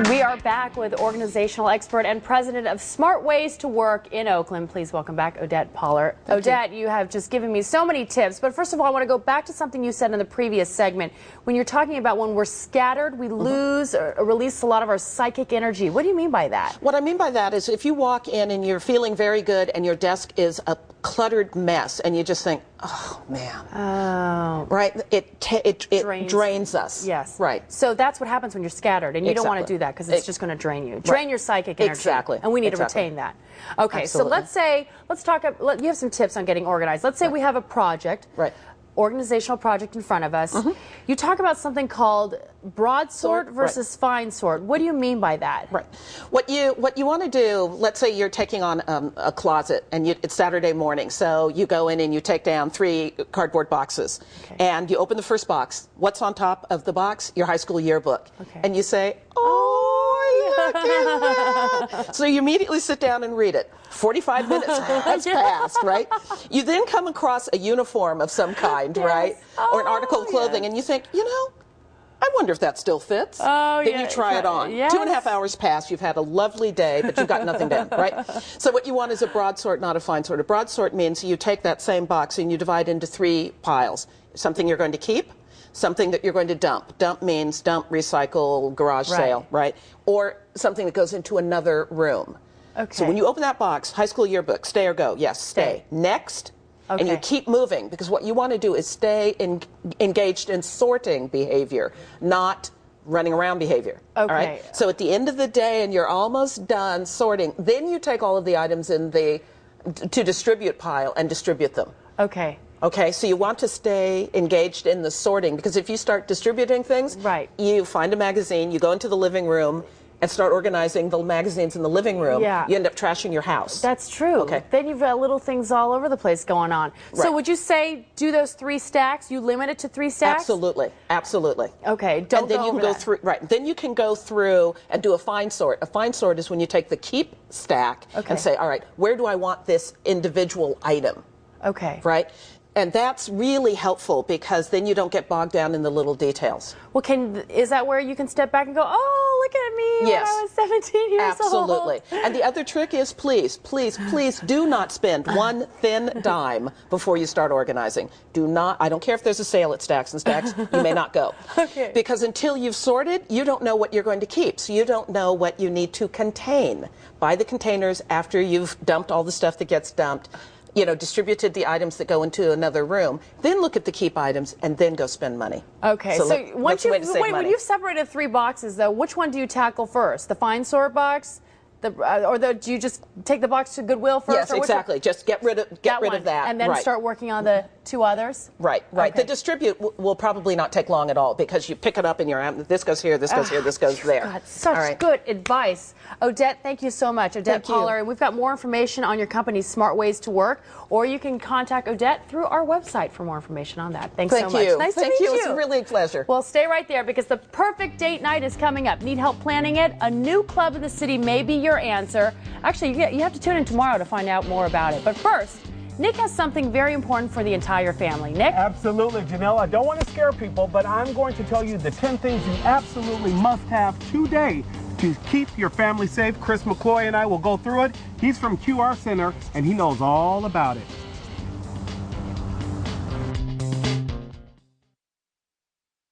We are back with organizational expert and president of Smart Ways to Work in Oakland. Please welcome back Odette Pollar. Odette, you have just given me so many tips, but first of all, I want to go back to something you said in the previous segment. When you're talking about when we're scattered, we lose or release a lot of our psychic energy. What do you mean by that? What I mean by that is if you walk in and you're feeling very good and your desk is a cluttered mess and you just think, oh man, right? It drains us. Yes. Right. So that's what happens when you're scattered, and you don't want to do that because it's just going to drain you. Drain your psychic energy. Exactly. And we need to retain that. Okay, Absolutely. so let's talk, you have some tips on getting organized. Let's say we have a project. Right. Organizational project in front of us. You talk about something called broad sort versus fine sort. What do you mean by that? Right. What you want to do, let's say you're taking on a closet and it's Saturday morning, so you go in and you take down 3 cardboard boxes and you open the first box. What's on top of the box? Your high school yearbook. And you say, oh, look at that. So you immediately sit down and read it. 45 minutes has passed, right? You then come across a uniform of some kind, right? Or an article of clothing, and you think, you know, I wonder if that still fits. Then you try it on. 2.5 hours pass. You've had a lovely day, but you've got nothing done, right? So what you want is a broad sort, not a fine sort. A broad sort means you take that same box and you divide into 3 piles. Something you're going to keep, something that you're going to dump. Dump means dump, recycle, garage sale, right? Or something that goes into another room. So when you open that box, high school yearbook, stay or go? Yes, stay. Next. And you keep moving, because what you want to do is stay engaged in sorting behavior, not running around behavior. All right? So at the end of the day, and you're almost done sorting, then you take all of the items in the to distribute pile and distribute them. Okay, so you want to stay engaged in the sorting, because if you start distributing things, you find a magazine, you go into the living room, and start organizing the magazines in the living room, you end up trashing your house. That's true. Then you've got little things all over the place going on. So would you say do those 3 stacks? You limit it to 3 stacks? Absolutely. Absolutely. Okay, don't and then you can go through, then you can go through and do a fine sort. A fine sort is when you take the keep stack and say, all right, where do I want this individual item? Right? And that's really helpful, because then you don't get bogged down in the little details. Well, is that where you can step back and go, oh, look at me when I was 17 years old? Absolutely. And the other trick is please do not spend one thin dime before you start organizing. Do not, I don't care if there's a sale at Stacks and Stacks, you may not go. Because until you've sorted, you don't know what you're going to keep. So you don't know what you need to contain. Buy the containers after you've dumped all the stuff that gets dumped. You know, distributed the items that go into another room, then look at the keep items, and then go spend money. So once when you've separated 3 boxes, though, which one do you tackle first? The fine sort box? Do you just take the box to Goodwill first? Yes, exactly. Just get rid of that. And then start working on the 2 others? Right. The distribute will probably not take long at all, because you pick it up and this goes here, this goes here, this goes there. God, such good advice. Odette, thank you so much. Odette Pollar. And we've got more information on your company's Smart Ways to Work, or you can contact Odette through our website for more information on that. Thanks so much. Nice to meet you. It's really a pleasure. Well, stay right there, because the perfect date night is coming up. Need help planning it? A new club in the city may be your answer. Actually, you have to tune in tomorrow to find out more about it. But first, Nick has something very important for the entire family. Nick? Absolutely, Janelle. I don't want to scare people, but I'm going to tell you the 10 things you absolutely must have today to keep your family safe. Chris McCloy and I will go through it. He's from QR Center, and he knows all about it.